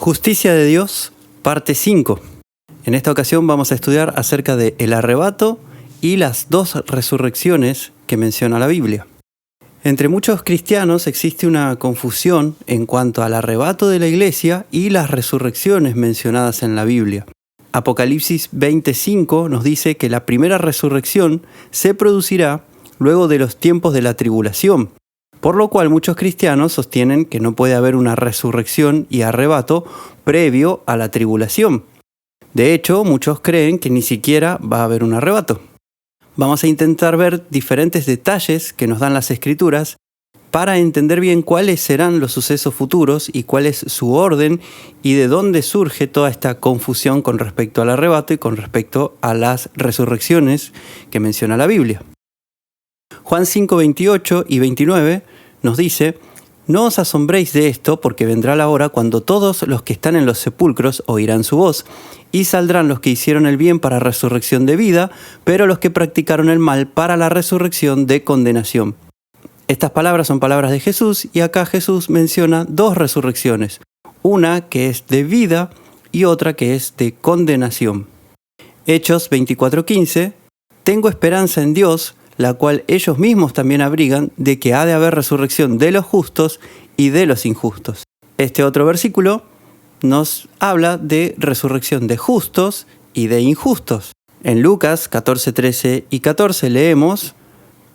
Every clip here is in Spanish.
Justicia de Dios, parte 5. En esta ocasión vamos a estudiar acerca de el arrebato y las dos resurrecciones que menciona la Biblia. Entre muchos cristianos existe una confusión en cuanto al arrebato de la iglesia y las resurrecciones mencionadas en la Biblia. Apocalipsis 20:5 nos dice que la primera resurrección se producirá luego de los tiempos de la tribulación, por lo cual muchos cristianos sostienen que no puede haber una resurrección y arrebato previo a la tribulación. De hecho, muchos creen que ni siquiera va a haber un arrebato. Vamos a intentar ver diferentes detalles que nos dan las Escrituras para entender bien cuáles serán los sucesos futuros y cuál es su orden y de dónde surge toda esta confusión con respecto al arrebato y con respecto a las resurrecciones que menciona la Biblia. Juan 5:28 y 29 nos dice: «No os asombréis de esto, porque vendrá la hora cuando todos los que están en los sepulcros oirán su voz, y saldrán los que hicieron el bien para resurrección de vida, pero los que practicaron el mal para la resurrección de condenación». Estas palabras son palabras de Jesús, y acá Jesús menciona dos resurrecciones, una que es de vida y otra que es de condenación. Hechos 24:15: «Tengo esperanza en Dios, la cual ellos mismos también abrigan, de que ha de haber resurrección de los justos y de los injustos». Este otro versículo nos habla de resurrección de justos y de injustos. En Lucas 14:13 y 14 leemos: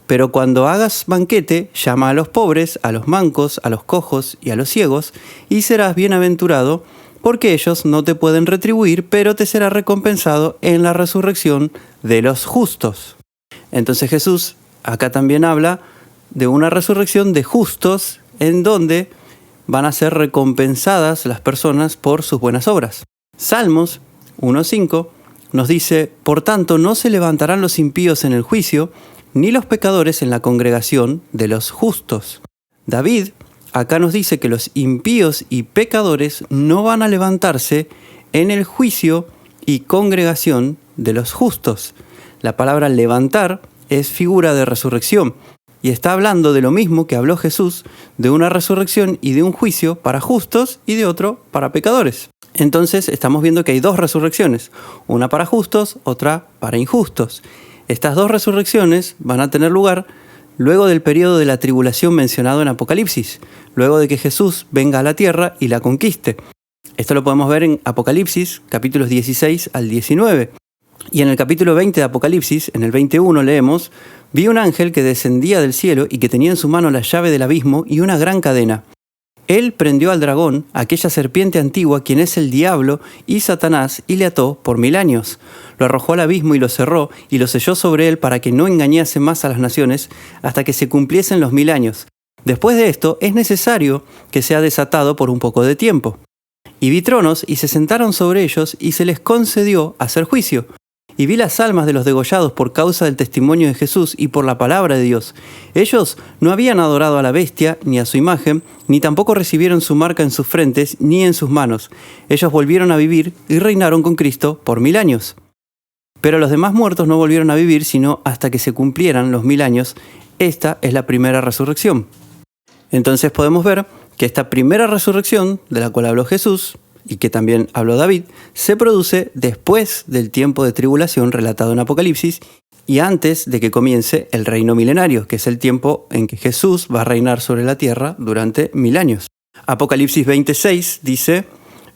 «Pero cuando hagas banquete, llama a los pobres, a los mancos, a los cojos y a los ciegos, y serás bienaventurado, porque ellos no te pueden retribuir, pero te será recompensado en la resurrección de los justos». Entonces Jesús acá también habla de una resurrección de justos en donde van a ser recompensadas las personas por sus buenas obras. Salmos 1:5 nos dice: «Por tanto no se levantarán los impíos en el juicio, ni los pecadores en la congregación de los justos». David acá nos dice que los impíos y pecadores no van a levantarse en el juicio y congregación de los justos. La palabra levantar es figura de resurrección y está hablando de lo mismo que habló Jesús, de una resurrección y de un juicio para justos y de otro para pecadores. Entonces estamos viendo que hay dos resurrecciones, una para justos, otra para injustos. Estas dos resurrecciones van a tener lugar luego del periodo de la tribulación mencionado en Apocalipsis, luego de que Jesús venga a la tierra y la conquiste. Esto lo podemos ver en Apocalipsis, capítulos 16 al 19. Y en el capítulo 20 de Apocalipsis, en el 21 leemos: «Vi un ángel que descendía del cielo y que tenía en su mano la llave del abismo y una gran cadena. Él prendió al dragón, aquella serpiente antigua, quien es el diablo y Satanás, y le ató por 1000 años. Lo arrojó al abismo y lo cerró, y lo selló sobre él para que no engañase más a las naciones, hasta que se cumpliesen los 1000 años. Después de esto, es necesario que sea desatado por un poco de tiempo. Y vi tronos, y se sentaron sobre ellos, y se les concedió hacer juicio. Y vi las almas de los degollados por causa del testimonio de Jesús y por la palabra de Dios. Ellos no habían adorado a la bestia ni a su imagen, ni tampoco recibieron su marca en sus frentes ni en sus manos. Ellos volvieron a vivir y reinaron con Cristo por 1000 años. Pero los demás muertos no volvieron a vivir sino hasta que se cumplieran los 1000 años. Esta es la primera resurrección». Entonces podemos ver que esta primera resurrección, de la cual habló Jesús y que también habló David, se produce después del tiempo de tribulación relatado en Apocalipsis y antes de que comience el reino milenario, que es el tiempo en que Jesús va a reinar sobre la tierra durante 1000 años. Apocalipsis 26 dice: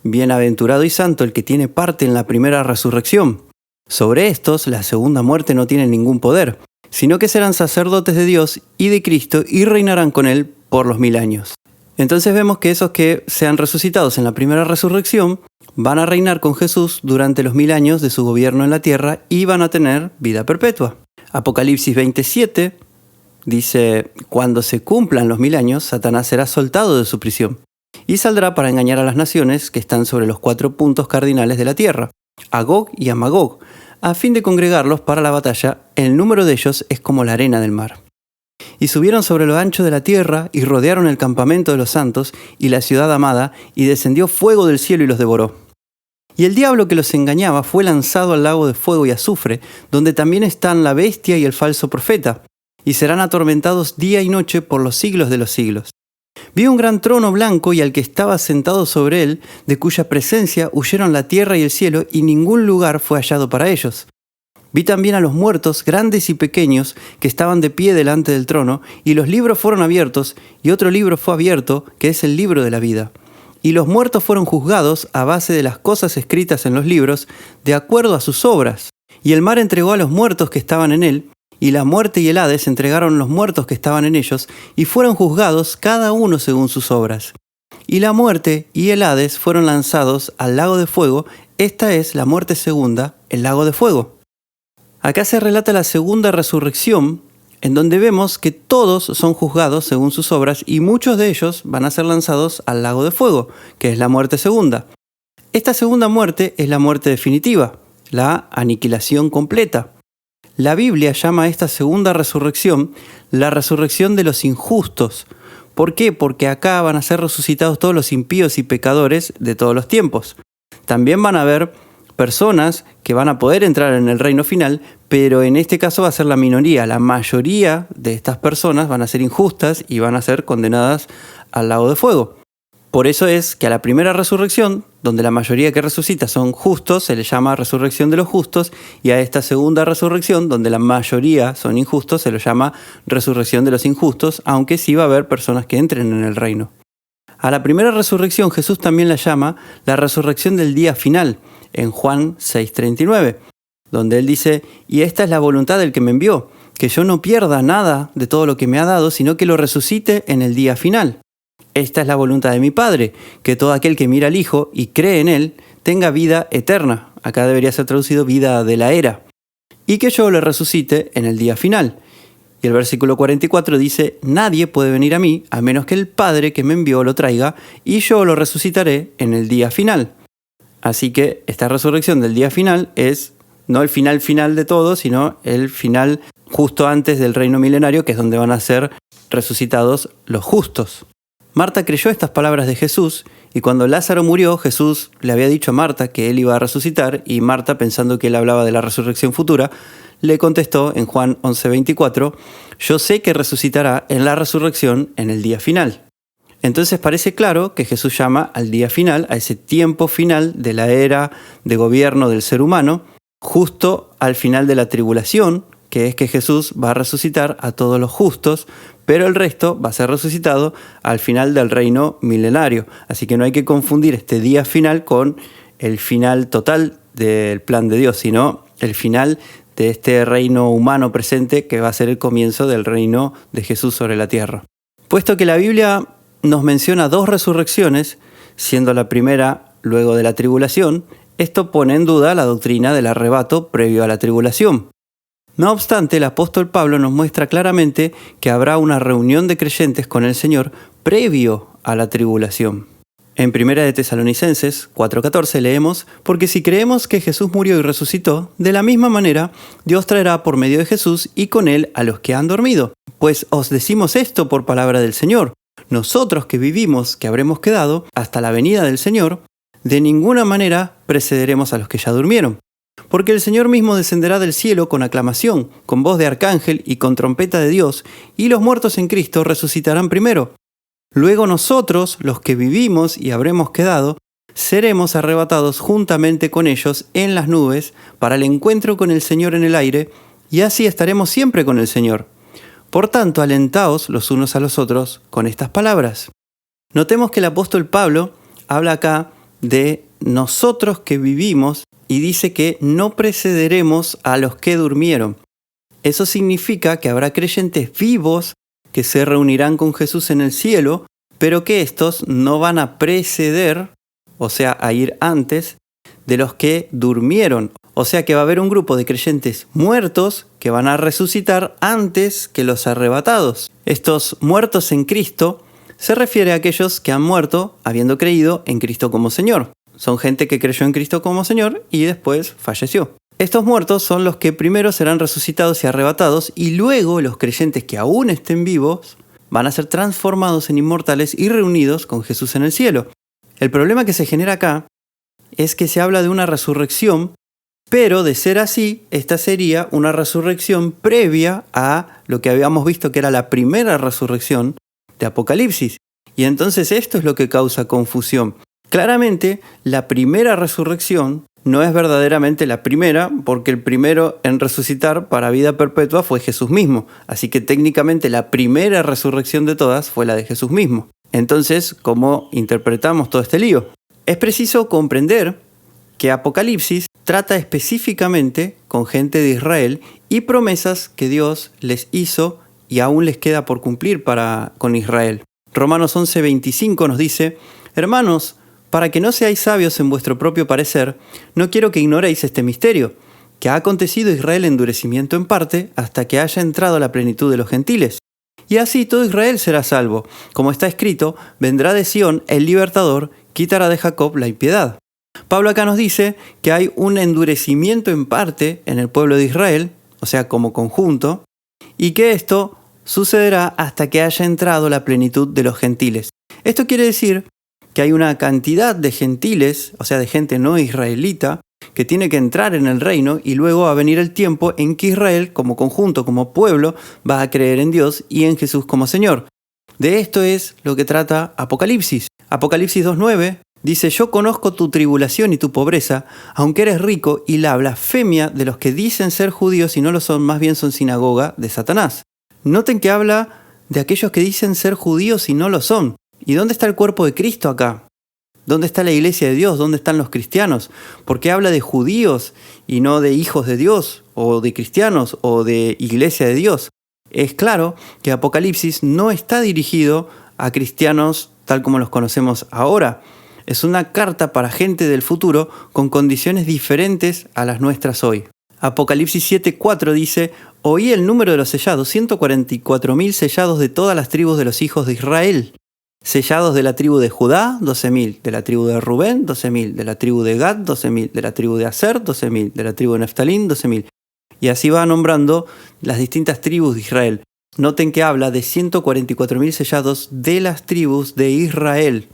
«Bienaventurado y santo el que tiene parte en la primera resurrección. Sobre estos la segunda muerte no tiene ningún poder, sino que serán sacerdotes de Dios y de Cristo y reinarán con él por los 1000 años». Entonces vemos que esos que sean resucitados en la primera resurrección van a reinar con Jesús durante los 1000 años de su gobierno en la tierra y van a tener vida perpetua. Apocalipsis 27 dice: «Cuando se cumplan los 1000 años, Satanás será soltado de su prisión y saldrá para engañar a las naciones que están sobre los 4 puntos cardinales de la tierra, a Gog y a Magog, a fin de congregarlos para la batalla. El número de ellos es como la arena del mar. Y subieron sobre lo ancho de la tierra, y rodearon el campamento de los santos y la ciudad amada, y descendió fuego del cielo y los devoró. Y el diablo que los engañaba fue lanzado al lago de fuego y azufre, donde también están la bestia y el falso profeta, y serán atormentados día y noche por los siglos de los siglos. Vi un gran trono blanco y al que estaba sentado sobre él, de cuya presencia huyeron la tierra y el cielo, y ningún lugar fue hallado para ellos. Vi también a los muertos, grandes y pequeños, que estaban de pie delante del trono, y los libros fueron abiertos, y otro libro fue abierto, que es el libro de la vida. Y los muertos fueron juzgados a base de las cosas escritas en los libros, de acuerdo a sus obras. Y el mar entregó a los muertos que estaban en él, y la muerte y el Hades entregaron los muertos que estaban en ellos, y fueron juzgados cada uno según sus obras. Y la muerte y el Hades fueron lanzados al lago de fuego. Esta es la muerte segunda, el lago de fuego. Acá se relata la segunda resurrección, en donde vemos que todos son juzgados según sus obras, y muchos de ellos van a ser lanzados al lago de fuego, que es la muerte segunda. Esta segunda muerte es la muerte definitiva, la aniquilación completa. La Biblia llama a esta segunda resurrección la resurrección de los injustos. ¿Por qué? Porque acá van a ser resucitados todos los impíos y pecadores de todos los tiempos. También van a haber personas que van a poder entrar en el reino final, pero en este caso va a ser la minoría. La mayoría de estas personas van a ser injustas y van a ser condenadas al lago de fuego. Por eso es que a la primera resurrección, donde la mayoría que resucita son justos, se le llama resurrección de los justos, y a esta segunda resurrección, donde la mayoría son injustos, se le llama resurrección de los injustos, aunque sí va a haber personas que entren en el reino. A la primera resurrección Jesús también la llama la resurrección del día final, en Juan 6:39, donde él dice: «Y esta es la voluntad del que me envió, que yo no pierda nada de todo lo que me ha dado, sino que lo resucite en el día final. Esta es la voluntad de mi Padre, que todo aquel que mira al Hijo y cree en Él tenga vida eterna». Acá debería ser traducido vida de la era. «Y que yo le resucite en el día final». Y el versículo 44 dice: «Nadie puede venir a mí a menos que el Padre que me envió lo traiga, y yo lo resucitaré en el día final». Así que esta resurrección del día final es no el final final de todo, sino el final justo antes del reino milenario, que es donde van a ser resucitados los justos. Marta creyó estas palabras de Jesús, y cuando Lázaro murió, Jesús le había dicho a Marta que él iba a resucitar, y Marta, pensando que él hablaba de la resurrección futura, le contestó en Juan 11:24: «Yo sé que resucitará en la resurrección en el día final». Entonces parece claro que Jesús llama al día final, a ese tiempo final de la era de gobierno del ser humano, justo al final de la tribulación, que es que Jesús va a resucitar a todos los justos, pero el resto va a ser resucitado al final del reino milenario. Así que no hay que confundir este día final con el final total del plan de Dios, sino el final de este reino humano presente, que va a ser el comienzo del reino de Jesús sobre la tierra. Puesto que la Biblia nos menciona dos resurrecciones, siendo la primera luego de la tribulación, esto pone en duda la doctrina del arrebato previo a la tribulación. No obstante, el apóstol Pablo nos muestra claramente que habrá una reunión de creyentes con el Señor previo a la tribulación. En 1 de Tesalonicenses 4:14 leemos: «Porque si creemos que Jesús murió y resucitó, de la misma manera Dios traerá por medio de Jesús y con él a los que han dormido. Pues os decimos esto por palabra del Señor. Nosotros que vivimos, que habremos quedado hasta la venida del Señor, de ninguna manera precederemos a los que ya durmieron. Porque el Señor mismo descenderá del cielo con aclamación, con voz de arcángel y con trompeta de Dios, y los muertos en Cristo resucitarán primero. Luego nosotros, los que vivimos y habremos quedado, seremos arrebatados juntamente con ellos en las nubes para el encuentro con el Señor en el aire, y así estaremos siempre con el Señor. Por tanto, alentaos los unos a los otros con estas palabras». Notemos que el apóstol Pablo habla acá de nosotros que vivimos y dice que no precederemos a los que durmieron. Eso significa que habrá creyentes vivos que se reunirán con Jesús en el cielo, pero que estos no van a preceder, o sea, a ir antes de los que durmieron. O sea que va a haber un grupo de creyentes muertos que van a resucitar antes que los arrebatados. Estos muertos en Cristo se refiere a aquellos que han muerto habiendo creído en Cristo como Señor. Son gente que creyó en Cristo como Señor y después falleció. Estos muertos son los que primero serán resucitados y arrebatados, y luego los creyentes que aún estén vivos van a ser transformados en inmortales y reunidos con Jesús en el cielo. El problema que se genera acá es que se habla de una resurrección, pero de ser así, esta sería una resurrección previa a lo que habíamos visto que era la primera resurrección de Apocalipsis. Y entonces esto es lo que causa confusión. Claramente, la primera resurrección no es verdaderamente la primera, porque el primero en resucitar para vida perpetua fue Jesús mismo. Así que técnicamente la primera resurrección de todas fue la de Jesús mismo. Entonces, ¿cómo interpretamos todo este lío? Es preciso comprender que Apocalipsis trata específicamente con gente de Israel y promesas que Dios les hizo y aún les queda por cumplir con Israel. Romanos 11:25 nos dice: Hermanos, para que no seáis sabios en vuestro propio parecer, no quiero que ignoréis este misterio, que ha acontecido a Israel endurecimiento en parte hasta que haya entrado a la plenitud de los gentiles. Y así todo Israel será salvo. Como está escrito, vendrá de Sión el libertador, quitará de Jacob la impiedad. Pablo acá nos dice que hay un endurecimiento en parte en el pueblo de Israel, o sea, como conjunto, y que esto sucederá hasta que haya entrado la plenitud de los gentiles. Esto quiere decir que hay una cantidad de gentiles, o sea, de gente no israelita, que tiene que entrar en el reino y luego va a venir el tiempo en que Israel, como conjunto, como pueblo, va a creer en Dios y en Jesús como Señor. De esto es lo que trata Apocalipsis. Apocalipsis 2:9 dice: Yo conozco tu tribulación y tu pobreza, aunque eres rico, y la blasfemia de los que dicen ser judíos y no lo son, más bien son sinagoga de Satanás. Noten que habla de aquellos que dicen ser judíos y no lo son. ¿Y dónde está el cuerpo de Cristo acá? ¿Dónde está la iglesia de Dios? ¿Dónde están los cristianos? ¿Por qué habla de judíos y no de hijos de Dios, o de cristianos, o de iglesia de Dios? Es claro que Apocalipsis no está dirigido a cristianos tal como los conocemos ahora. Es una carta para gente del futuro con condiciones diferentes a las nuestras hoy. Apocalipsis 7:4 dice: Oí el número de los sellados, 144.000 sellados de todas las tribus de los hijos de Israel. Sellados de la tribu de Judá, 12.000, de la tribu de Rubén, 12.000, de la tribu de Gad, 12.000, de la tribu de Aser, 12.000, de la tribu de Neftalín, 12.000. Y así va nombrando las distintas tribus de Israel. Noten que habla de 144.000 sellados de las tribus de Israel.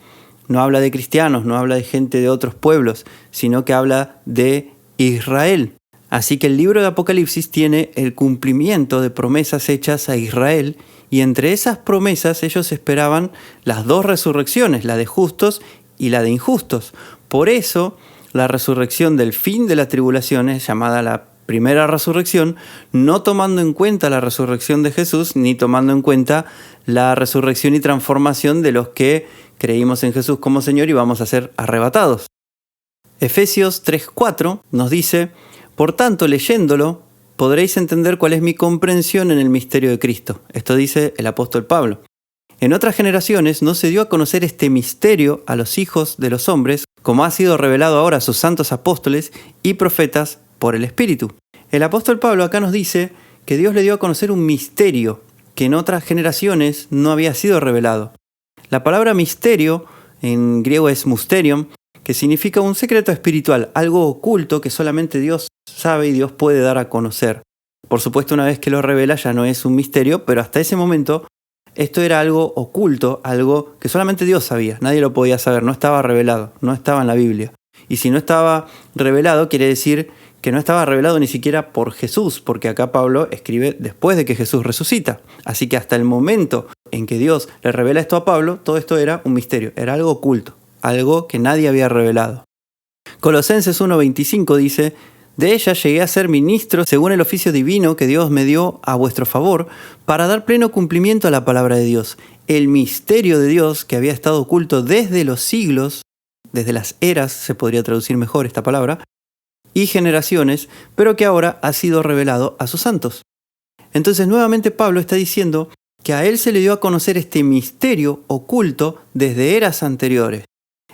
No habla de cristianos, no habla de gente de otros pueblos, sino que habla de Israel. Así que el libro de Apocalipsis tiene el cumplimiento de promesas hechas a Israel, y entre esas promesas ellos esperaban las dos resurrecciones, la de justos y la de injustos. Por eso la resurrección del fin de la tribulación es llamada la primera resurrección, no tomando en cuenta la resurrección de Jesús, ni tomando en cuenta la resurrección y transformación de los que creímos en Jesús como Señor y vamos a ser arrebatados. Efesios 3:4 nos dice: Por tanto, leyéndolo, podréis entender cuál es mi comprensión en el misterio de Cristo. Esto dice el apóstol Pablo. En otras generaciones no se dio a conocer este misterio a los hijos de los hombres, como ha sido revelado ahora a sus santos apóstoles y profetas por el Espíritu. El apóstol Pablo acá nos dice que Dios le dio a conocer un misterio que en otras generaciones no había sido revelado. La palabra misterio en griego es mysterion, que significa un secreto espiritual, algo oculto que solamente Dios sabe y Dios puede dar a conocer. Por supuesto, una vez que lo revela ya no es un misterio, pero hasta ese momento esto era algo oculto, algo que solamente Dios sabía, nadie lo podía saber, no estaba revelado, no estaba en la Biblia. Y si no estaba revelado, quiere decir que no estaba revelado ni siquiera por Jesús, porque acá Pablo escribe después de que Jesús resucita. Así que hasta el momento en que Dios le revela esto a Pablo, todo esto era un misterio, era algo oculto, algo que nadie había revelado. Colosenses 1:25 dice: De ella llegué a ser ministro según el oficio divino que Dios me dio a vuestro favor, para dar pleno cumplimiento a la palabra de Dios, el misterio de Dios que había estado oculto desde los siglos, desde las eras, se podría traducir mejor esta palabra, y generaciones, pero que ahora ha sido revelado a sus santos. Entonces nuevamente Pablo está diciendo que a él se le dio a conocer este misterio oculto desde eras anteriores.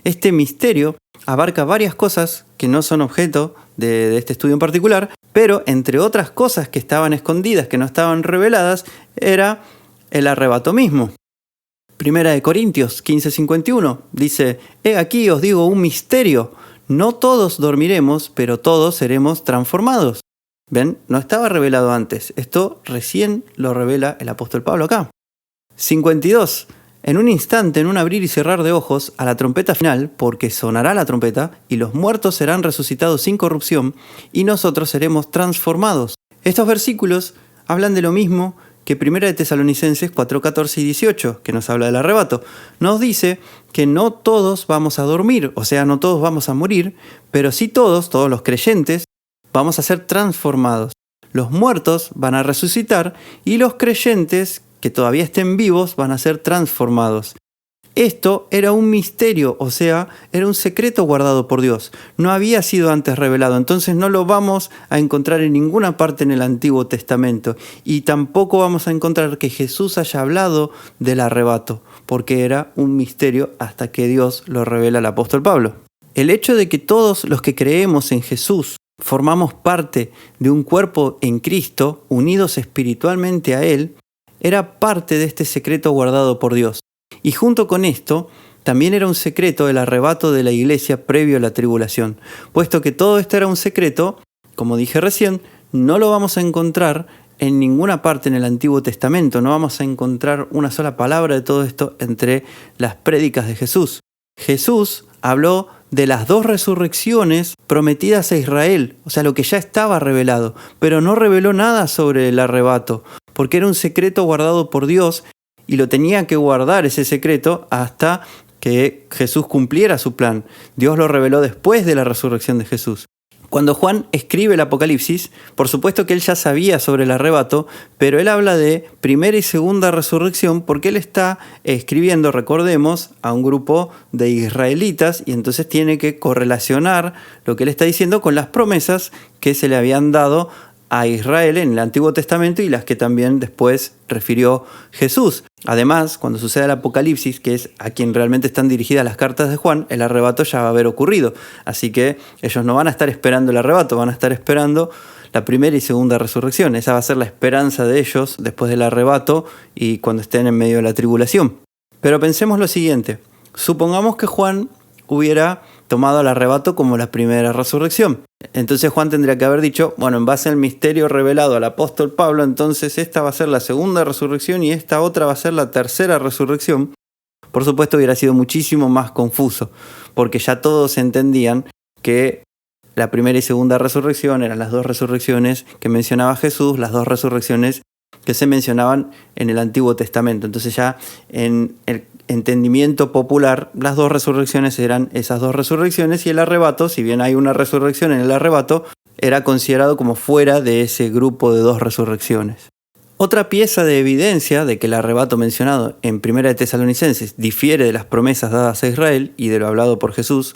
Este misterio abarca varias cosas que no son objeto de este estudio en particular, pero entre otras cosas que estaban escondidas, que no estaban reveladas, era el arrebato mismo. Primera de Corintios 15:51 dice: He aquí os digo un misterio, no todos dormiremos, pero todos seremos transformados. ¿Ven? No estaba revelado antes, esto recién lo revela el apóstol Pablo acá. 52. En un instante, en un abrir y cerrar de ojos, a la trompeta final, porque sonará la trompeta, y los muertos serán resucitados sin corrupción, y nosotros seremos transformados. Estos versículos hablan de lo mismo que 1 de Tesalonicenses 4, 14 y 18, que nos habla del arrebato. Nos dice que no todos vamos a dormir, o sea, no todos vamos a morir, pero sí todos los creyentes, vamos a ser transformados. Los muertos van a resucitar y los creyentes que todavía estén vivos van a ser transformados. Esto era un misterio, o sea, era un secreto guardado por Dios. No había sido antes revelado, entonces no lo vamos a encontrar en ninguna parte en el Antiguo Testamento. Y tampoco vamos a encontrar que Jesús haya hablado del arrebato, porque era un misterio hasta que Dios lo revela al apóstol Pablo. El hecho de que todos los que creemos en Jesús formamos parte de un cuerpo en Cristo, unidos espiritualmente a Él, era parte de este secreto guardado por Dios. Y junto con esto, también era un secreto el arrebato de la iglesia previo a la tribulación. Puesto que todo esto era un secreto, como dije recién, no lo vamos a encontrar en ninguna parte en el Antiguo Testamento. No vamos a encontrar una sola palabra de todo esto entre las prédicas de Jesús. Jesús habló de las 2 resurrecciones prometidas a Israel, o sea, lo que ya estaba revelado, pero no reveló nada sobre el arrebato, porque era un secreto guardado por Dios y lo tenía que guardar ese secreto hasta que Jesús cumpliera su plan. Dios lo reveló después de la resurrección de Jesús. Cuando Juan escribe el Apocalipsis, por supuesto que él ya sabía sobre el arrebato, pero él habla de primera y segunda resurrección porque él está escribiendo, recordemos, a un grupo de israelitas y entonces tiene que correlacionar lo que él está diciendo con las promesas que se le habían dado a Israel en el Antiguo Testamento y las que también después refirió Jesús. Además, cuando suceda el Apocalipsis, que es a quien realmente están dirigidas las cartas de Juan, el arrebato ya va a haber ocurrido. Así que ellos no van a estar esperando el arrebato, van a estar esperando la primera y segunda resurrección. Esa va a ser la esperanza de ellos después del arrebato y cuando estén en medio de la tribulación. Pero pensemos lo siguiente. Supongamos que Juan hubiera tomado el arrebato como la primera resurrección. Entonces Juan tendría que haber dicho, bueno, en base al misterio revelado al apóstol Pablo, entonces esta va a ser la segunda resurrección y esta otra va a ser la tercera resurrección. Por supuesto hubiera sido muchísimo más confuso, porque ya todos entendían que la primera y segunda resurrección eran las 2 resurrecciones que mencionaba Jesús, las 2 resurrecciones que se mencionaban en el Antiguo Testamento. Entonces ya en el entendimiento popular, las 2 resurrecciones eran esas 2 resurrecciones y el arrebato, si bien hay una resurrección en el arrebato, era considerado como fuera de ese grupo de 2 resurrecciones. Otra pieza de evidencia de que el arrebato mencionado en 1 de Tesalonicenses difiere de las promesas dadas a Israel y de lo hablado por Jesús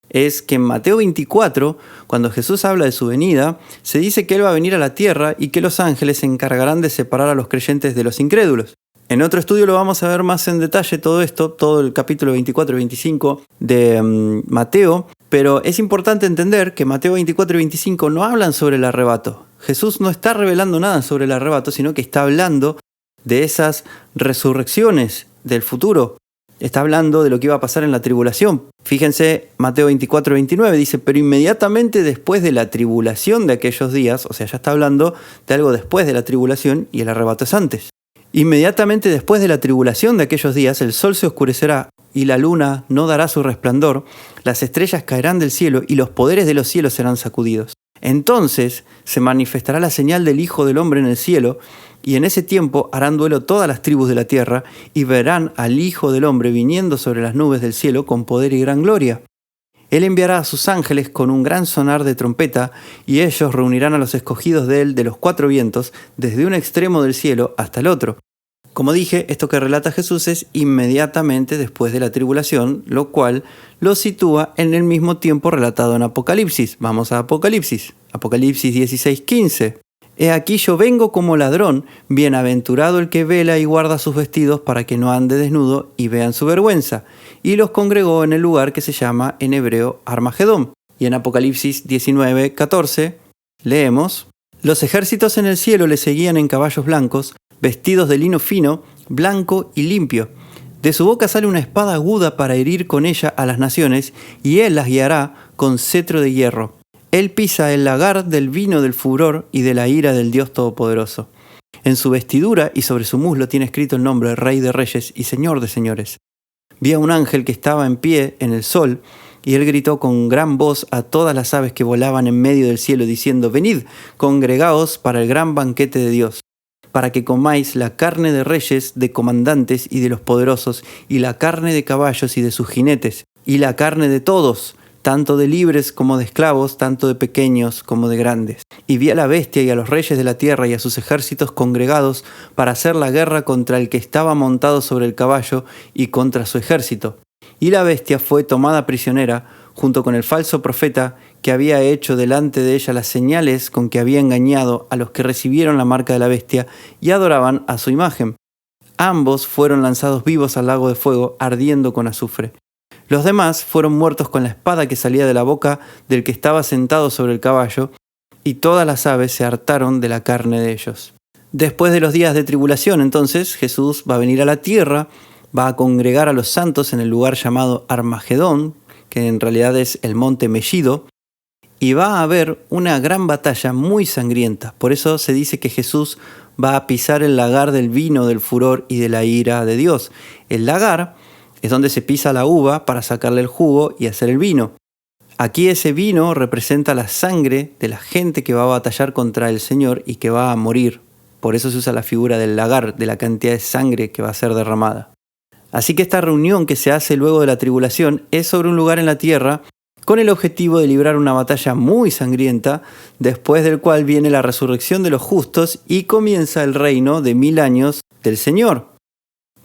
es que en Mateo 24, cuando Jesús habla de su venida, se dice que Él va a venir a la tierra y que los ángeles se encargarán de separar a los creyentes de los incrédulos. En otro estudio lo vamos a ver más en detalle todo esto, todo el capítulo 24 y 25 de Mateo, pero es importante entender que Mateo 24 y 25 no hablan sobre el arrebato. Jesús no está revelando nada sobre el arrebato, sino que está hablando de esas resurrecciones del futuro. Está hablando de lo que iba a pasar en la tribulación. Fíjense, Mateo 24, 29 dice, pero inmediatamente después de la tribulación de aquellos días, o sea, ya está hablando de algo después de la tribulación y el arrebato es antes. Inmediatamente después de la tribulación de aquellos días, el sol se oscurecerá y la luna no dará su resplandor, las estrellas caerán del cielo y los poderes de los cielos serán sacudidos. Entonces se manifestará la señal del Hijo del Hombre en el cielo, y en ese tiempo harán duelo todas las tribus de la tierra, y verán al Hijo del Hombre viniendo sobre las nubes del cielo con poder y gran gloria. Él enviará a sus ángeles con un gran sonar de trompeta, y ellos reunirán a los escogidos de él de los 4 vientos, desde un extremo del cielo hasta el otro. Como dije, esto que relata Jesús es inmediatamente después de la tribulación, lo cual lo sitúa en el mismo tiempo relatado en Apocalipsis. Vamos a Apocalipsis. Apocalipsis 16:15. He aquí yo vengo como ladrón, bienaventurado el que vela y guarda sus vestidos para que no ande desnudo y vean su vergüenza. Y los congregó en el lugar que se llama en hebreo Armagedón. Y en Apocalipsis 19:14 leemos, los ejércitos en el cielo le seguían en caballos blancos, vestidos de lino fino, blanco y limpio. De su boca sale una espada aguda para herir con ella a las naciones, y él las guiará con cetro de hierro. Él pisa el lagar del vino del furor y de la ira del Dios Todopoderoso. En su vestidura y sobre su muslo tiene escrito el nombre Rey de Reyes y Señor de Señores. Vi a un ángel que estaba en pie en el sol, y él gritó con gran voz a todas las aves que volaban en medio del cielo, diciendo, venid, congregaos para el gran banquete de Dios, para que comáis la carne de reyes, de comandantes y de los poderosos, y la carne de caballos y de sus jinetes, y la carne de todos, tanto de libres como de esclavos, tanto de pequeños como de grandes. Y vi a la bestia y a los reyes de la tierra y a sus ejércitos congregados para hacer la guerra contra el que estaba montado sobre el caballo y contra su ejército. Y la bestia fue tomada prisionera, junto con el falso profeta que había hecho delante de ella las señales con que había engañado a los que recibieron la marca de la bestia y adoraban a su imagen. Ambos fueron lanzados vivos al lago de fuego, ardiendo con azufre. Los demás fueron muertos con la espada que salía de la boca del que estaba sentado sobre el caballo, y todas las aves se hartaron de la carne de ellos. Después de los días de tribulación, entonces, Jesús va a venir a la tierra, va a congregar a los santos en el lugar llamado Armagedón, que en realidad es el monte Mellido, y va a haber una gran batalla muy sangrienta. Por eso se dice que Jesús va a pisar el lagar del vino del furor y de la ira de Dios. El lagar es donde se pisa la uva para sacarle el jugo y hacer el vino. Aquí ese vino representa la sangre de la gente que va a batallar contra el Señor y que va a morir. Por eso se usa la figura del lagar, de la cantidad de sangre que va a ser derramada. Así que esta reunión que se hace luego de la tribulación es sobre un lugar en la tierra con el objetivo de librar una batalla muy sangrienta, después del cual viene la resurrección de los justos y comienza el reino de 1000 años del Señor.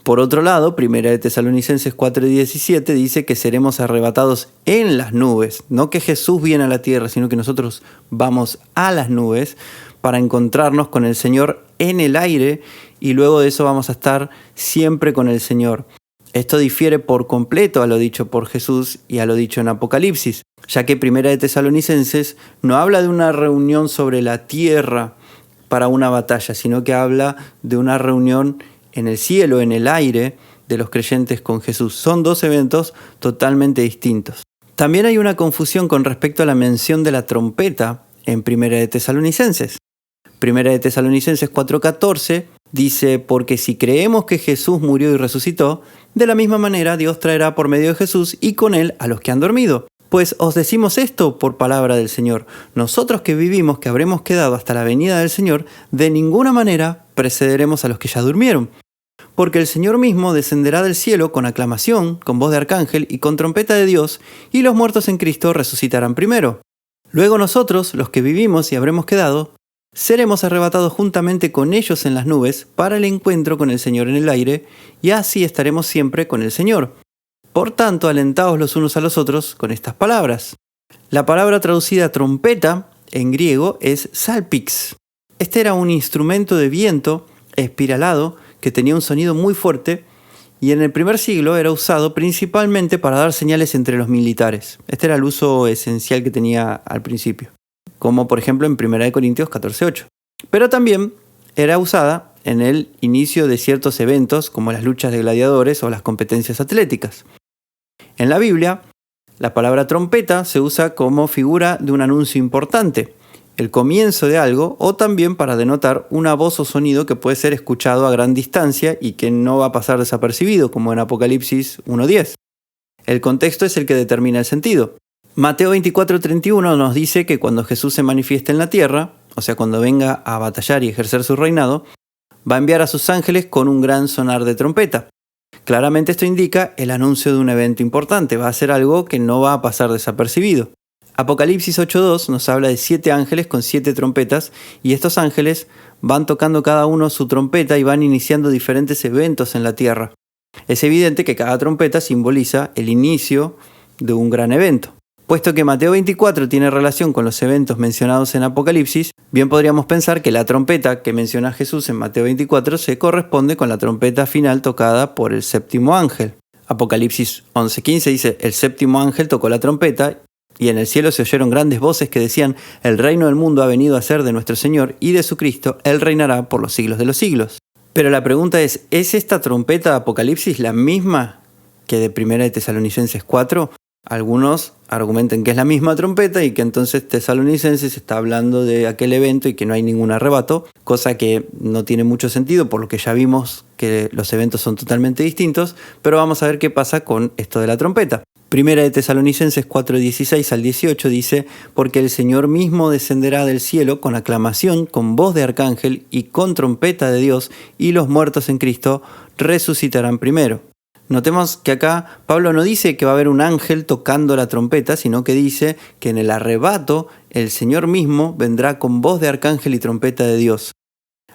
Por otro lado, 1 de Tesalonicenses 4:17 dice que seremos arrebatados en las nubes. No que Jesús viene a la tierra, sino que nosotros vamos a las nubes para encontrarnos con el Señor en el aire y luego de eso vamos a estar siempre con el Señor. Esto difiere por completo a lo dicho por Jesús y a lo dicho en Apocalipsis, ya que 1 de Tesalonicenses no habla de una reunión sobre la tierra para una batalla, sino que habla de una reunión en el cielo, en el aire, de los creyentes con Jesús. Son dos eventos totalmente distintos. También hay una confusión con respecto a la mención de la trompeta en 1 de Tesalonicenses. 1 de Tesalonicenses 4:14 dice, porque si creemos que Jesús murió y resucitó, de la misma manera Dios traerá por medio de Jesús y con él a los que han dormido. Pues os decimos esto por palabra del Señor. Nosotros que vivimos, que habremos quedado hasta la venida del Señor, de ninguna manera precederemos a los que ya durmieron. Porque el Señor mismo descenderá del cielo con aclamación, con voz de arcángel y con trompeta de Dios, y los muertos en Cristo resucitarán primero. Luego nosotros, los que vivimos y habremos quedado, seremos arrebatados juntamente con ellos en las nubes para el encuentro con el Señor en el aire, y así estaremos siempre con el Señor. Por tanto, alentaos los unos a los otros con estas palabras. La palabra traducida trompeta en griego es salpix. Este era un instrumento de viento espiralado que tenía un sonido muy fuerte y en el primer siglo era usado principalmente para dar señales entre los militares. Este era el uso esencial que tenía al principio, como por ejemplo en 1 Corintios 14:8. Pero también era usada en el inicio de ciertos eventos como las luchas de gladiadores o las competencias atléticas. En la Biblia, la palabra trompeta se usa como figura de un anuncio importante, el comienzo de algo, o también para denotar una voz o sonido que puede ser escuchado a gran distancia y que no va a pasar desapercibido, como en Apocalipsis 1:10. El contexto es el que determina el sentido. Mateo 24:31 nos dice que cuando Jesús se manifieste en la tierra, o sea, cuando venga a batallar y ejercer su reinado, va a enviar a sus ángeles con un gran sonar de trompeta. Claramente esto indica el anuncio de un evento importante, va a ser algo que no va a pasar desapercibido. Apocalipsis 8:2 nos habla de 7 ángeles con 7 trompetas y estos ángeles van tocando cada uno su trompeta y van iniciando diferentes eventos en la tierra. Es evidente que cada trompeta simboliza el inicio de un gran evento. Puesto que Mateo 24 tiene relación con los eventos mencionados en Apocalipsis, bien podríamos pensar que la trompeta que menciona Jesús en Mateo 24 se corresponde con la trompeta final tocada por el séptimo ángel. Apocalipsis 11:15 dice, el séptimo ángel tocó la trompeta y en el cielo se oyeron grandes voces que decían, el reino del mundo ha venido a ser de nuestro Señor y de su Cristo, Él reinará por los siglos de los siglos. Pero la pregunta ¿es esta trompeta de Apocalipsis la misma que de 1 de Tesalonicenses 4? Algunos argumentan que es la misma trompeta y que entonces Tesalonicenses está hablando de aquel evento y que no hay ningún arrebato, cosa que no tiene mucho sentido por lo que ya vimos que los eventos son totalmente distintos, pero vamos a ver qué pasa con esto de la trompeta. Primera de Tesalonicenses 4:16 al 18 dice: porque el Señor mismo descenderá del cielo con aclamación, con voz de arcángel y con trompeta de Dios, y los muertos en Cristo resucitarán primero. Notemos que acá Pablo no dice que va a haber un ángel tocando la trompeta, sino que dice que en el arrebato el Señor mismo vendrá con voz de arcángel y trompeta de Dios.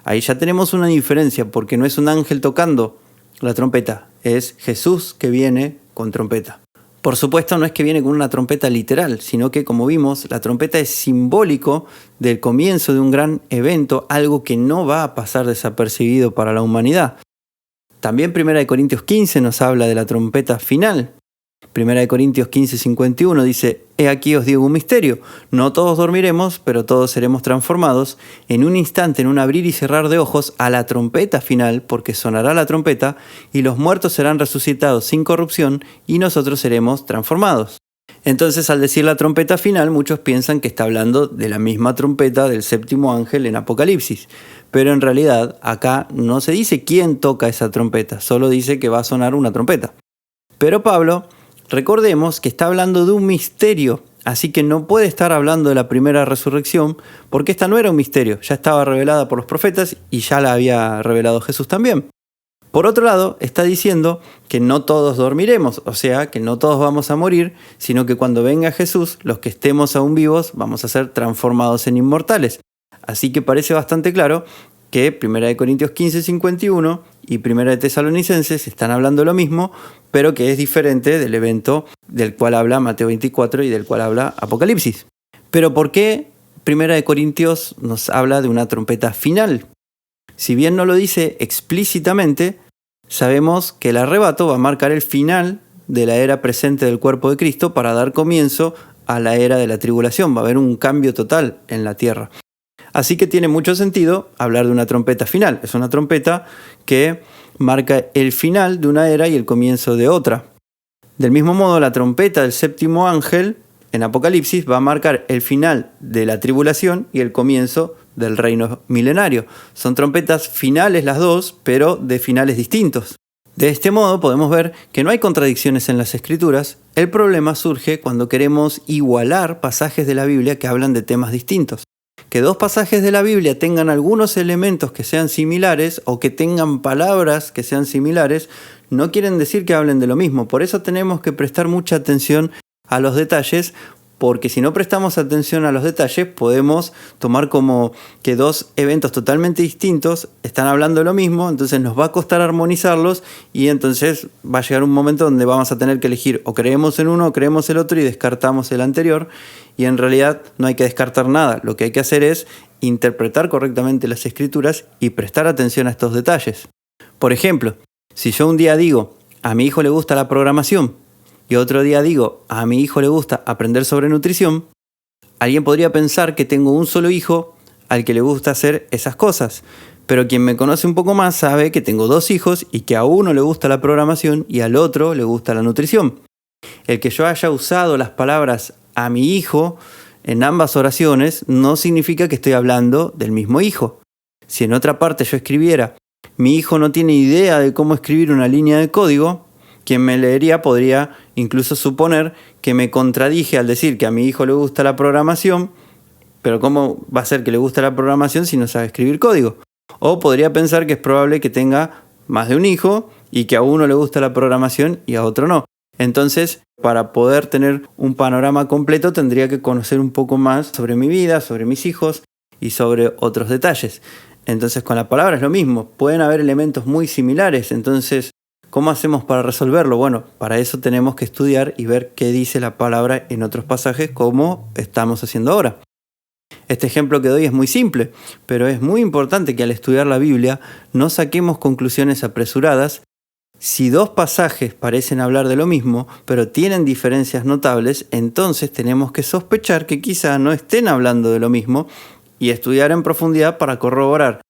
Ahí ya tenemos una diferencia, porque no es un ángel tocando la trompeta, es Jesús que viene con trompeta. Por supuesto, no es que viene con una trompeta literal, sino que, como vimos, la trompeta es simbólico del comienzo de un gran evento, algo que no va a pasar desapercibido para la humanidad. También 1 Corintios 15 nos habla de la trompeta final. 1 Corintios 15:51 dice: he aquí os digo un misterio, no todos dormiremos, pero todos seremos transformados en un instante, en un abrir y cerrar de ojos, a la trompeta final, porque sonará la trompeta, y los muertos serán resucitados sin corrupción, y nosotros seremos transformados. Entonces, al decir la trompeta final, muchos piensan que está hablando de la misma trompeta del séptimo ángel en Apocalipsis. Pero en realidad, acá no se dice quién toca esa trompeta, solo dice que va a sonar una trompeta. Pero Pablo, recordemos que está hablando de un misterio, así que no puede estar hablando de la primera resurrección, porque esta no era un misterio, ya estaba revelada por los profetas y ya la había revelado Jesús también. Por otro lado, está diciendo que no todos dormiremos, o sea, que no todos vamos a morir, sino que cuando venga Jesús, los que estemos aún vivos vamos a ser transformados en inmortales. Así que parece bastante claro que 1 Corintios 15:51 y 1 Tesalonicenses están hablando lo mismo, pero que es diferente del evento del cual habla Mateo 24 y del cual habla Apocalipsis. Pero ¿por qué 1 Corintios nos habla de una trompeta final? Si bien no lo dice explícitamente, sabemos que el arrebato va a marcar el final de la era presente del cuerpo de Cristo para dar comienzo a la era de la tribulación. Va a haber un cambio total en la tierra. Así que tiene mucho sentido hablar de una trompeta final. Es una trompeta que marca el final de una era y el comienzo de otra. Del mismo modo, la trompeta del séptimo ángel en Apocalipsis va a marcar el final de la tribulación y el comienzo del reino milenario. Son trompetas finales las dos, pero de finales distintos. De este modo podemos ver que no hay contradicciones en las Escrituras. El problema surge cuando queremos igualar pasajes de la Biblia que hablan de temas distintos. Que dos pasajes de la Biblia tengan algunos elementos que sean similares o que tengan palabras que sean similares no quieren decir que hablen de lo mismo. Por eso tenemos que prestar mucha atención a los detalles, porque si no prestamos atención a los detalles podemos tomar como que dos eventos totalmente distintos están hablando de lo mismo, entonces nos va a costar armonizarlos y entonces va a llegar un momento donde vamos a tener que elegir o creemos en uno o creemos el otro y descartamos el anterior, y en realidad no hay que descartar nada, lo que hay que hacer es interpretar correctamente las Escrituras y prestar atención a estos detalles. Por ejemplo, si yo un día digo, a mi hijo le gusta la programación, y otro día digo, a mi hijo le gusta aprender sobre nutrición, alguien podría pensar que tengo un solo hijo al que le gusta hacer esas cosas. Pero quien me conoce un poco más sabe que tengo dos hijos y que a uno le gusta la programación y al otro le gusta la nutrición. El que yo haya usado las palabras a mi hijo en ambas oraciones no significa que estoy hablando del mismo hijo. Si en otra parte yo escribiera, mi hijo no tiene idea de cómo escribir una línea de código, quien me leería podría incluso suponer que me contradije al decir que a mi hijo le gusta la programación, pero ¿cómo va a ser que le gusta la programación si no sabe escribir código? O podría pensar que es probable que tenga más de un hijo y que a uno le gusta la programación y a otro no. Entonces, para poder tener un panorama completo tendría que conocer un poco más sobre mi vida, sobre mis hijos y sobre otros detalles. Entonces, con la palabra es lo mismo. Pueden haber elementos muy similares, entonces ¿cómo hacemos para resolverlo? Bueno, para eso tenemos que estudiar y ver qué dice la palabra en otros pasajes, como estamos haciendo ahora. Este ejemplo que doy es muy simple, pero es muy importante que al estudiar la Biblia no saquemos conclusiones apresuradas. Si dos pasajes parecen hablar de lo mismo, pero tienen diferencias notables, entonces tenemos que sospechar que quizá no estén hablando de lo mismo y estudiar en profundidad para corroborar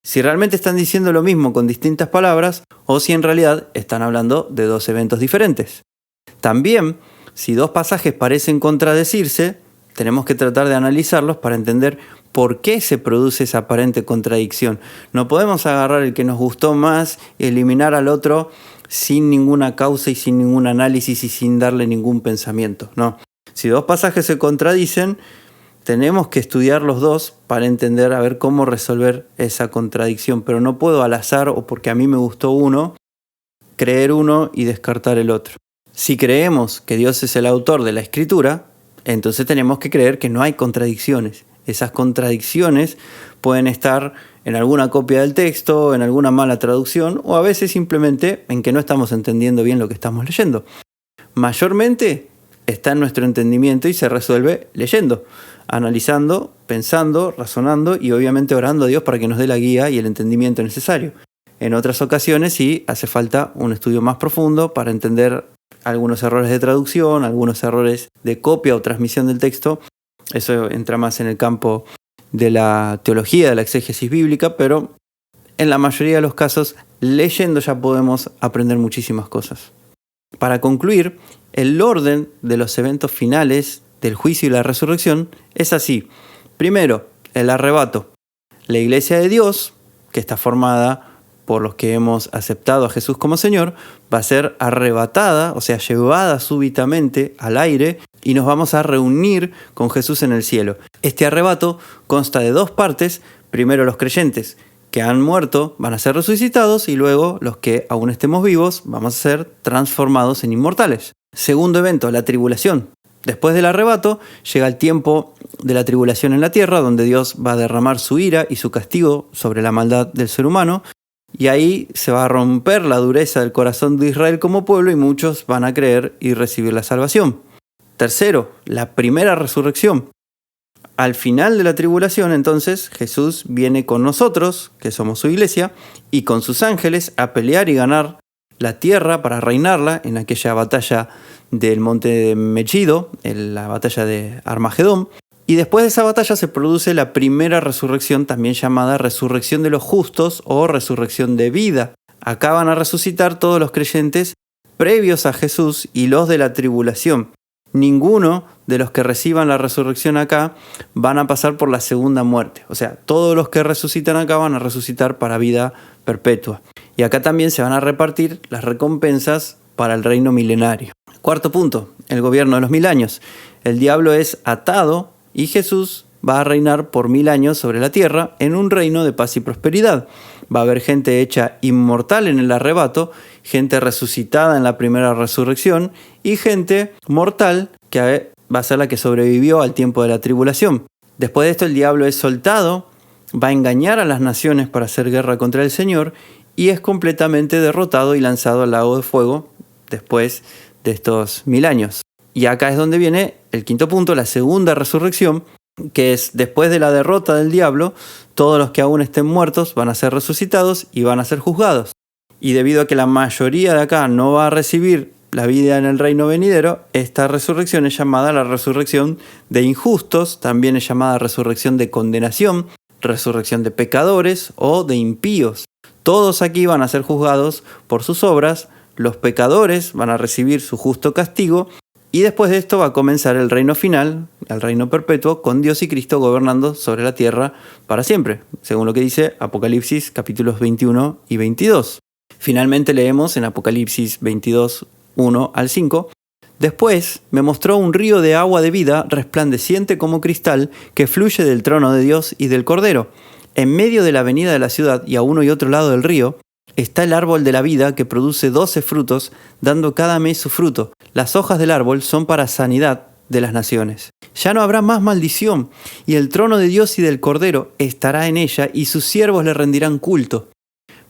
si realmente están diciendo lo mismo con distintas palabras o si en realidad están hablando de dos eventos diferentes. También, si dos pasajes parecen contradecirse, tenemos que tratar de analizarlos para entender por qué se produce esa aparente contradicción. No podemos agarrar el que nos gustó más y eliminar al otro sin ninguna causa y sin ningún análisis y sin darle ningún pensamiento. No. Si dos pasajes se contradicen, tenemos que estudiar los dos para entender a ver cómo resolver esa contradicción. Pero no puedo al azar o porque a mí me gustó uno, creer uno y descartar el otro. Si creemos que Dios es el autor de la Escritura, entonces tenemos que creer que no hay contradicciones. Esas contradicciones pueden estar en alguna copia del texto, en alguna mala traducción o a veces simplemente en que no estamos entendiendo bien lo que estamos leyendo. Mayormente está en nuestro entendimiento y se resuelve leyendo, analizando, pensando, razonando y obviamente orando a Dios para que nos dé la guía y el entendimiento necesario. En otras ocasiones sí hace falta un estudio más profundo para entender algunos errores de traducción, algunos errores de copia o transmisión del texto. Eso entra más en el campo de la teología, de la exégesis bíblica, pero en la mayoría de los casos, leyendo ya podemos aprender muchísimas cosas. Para concluir, el orden de los eventos finales del juicio y la resurrección es así. Primero, el arrebato. La iglesia de Dios, que está formada por los que hemos aceptado a Jesús como Señor, va a ser arrebatada, o sea, llevada súbitamente al aire y nos vamos a reunir con Jesús en el cielo. Este arrebato consta de dos partes. Primero, los creyentes que han muerto van a ser resucitados y luego los que aún estemos vivos vamos a ser transformados en inmortales. Segundo evento, la tribulación. Después del arrebato llega el tiempo de la tribulación en la tierra, donde Dios va a derramar su ira y su castigo sobre la maldad del ser humano. Y ahí se va a romper la dureza del corazón de Israel como pueblo y muchos van a creer y recibir la salvación. Tercero, la primera resurrección. Al final de la tribulación, entonces, Jesús viene con nosotros, que somos su iglesia, y con sus ángeles a pelear y ganar la tierra para reinarla en aquella batalla del monte de Megido, en la batalla de Armagedón. Y después de esa batalla se produce la primera resurrección, también llamada resurrección de los justos o resurrección de vida. Acá van a resucitar todos los creyentes previos a Jesús y los de la tribulación. Ninguno de los que reciban la resurrección acá van a pasar por la segunda muerte. O sea, todos los que resucitan acá van a resucitar para vida perpetua. Y acá también se van a repartir las recompensas para el reino milenario. Cuarto punto, el gobierno de los 1000 años. El diablo es atado y Jesús va a reinar por 1000 años sobre la tierra en un reino de paz y prosperidad. Va a haber gente hecha inmortal en el arrebato, gente resucitada en la primera resurrección y gente mortal que va a ser la que sobrevivió al tiempo de la tribulación. Después de esto el diablo es soltado, va a engañar a las naciones para hacer guerra contra el Señor y es completamente derrotado y lanzado al lago de fuego después de estos 1000 años. Y acá es donde viene el quinto punto, la segunda resurrección, que es después de la derrota del diablo, todos los que aún estén muertos van a ser resucitados y van a ser juzgados. Y debido a que la mayoría de acá no va a recibir la vida en el reino venidero, esta resurrección es llamada la resurrección de injustos, también es llamada resurrección de condenación, resurrección de pecadores o de impíos. Todos aquí van a ser juzgados por sus obras, los pecadores van a recibir su justo castigo y después de esto va a comenzar el reino final, el reino perpetuo, con Dios y Cristo gobernando sobre la tierra para siempre, según lo que dice Apocalipsis capítulos 21 y 22. Finalmente leemos en Apocalipsis 22, 1 al 5, «Después me mostró un río de agua de vida resplandeciente como cristal que fluye del trono de Dios y del Cordero. En medio de la avenida de la ciudad y a uno y otro lado del río, está el árbol de la vida que produce 12 frutos, dando cada mes su fruto. Las hojas del árbol son para sanidad de las naciones. Ya no habrá más maldición, y el trono de Dios y del Cordero estará en ella, y sus siervos le rendirán culto.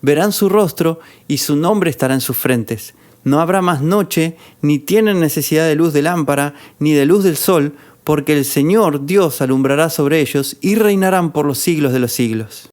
Verán su rostro, y su nombre estará en sus frentes. No habrá más noche, ni tienen necesidad de luz de lámpara, ni de luz del sol, porque el Señor Dios alumbrará sobre ellos, y reinarán por los siglos de los siglos».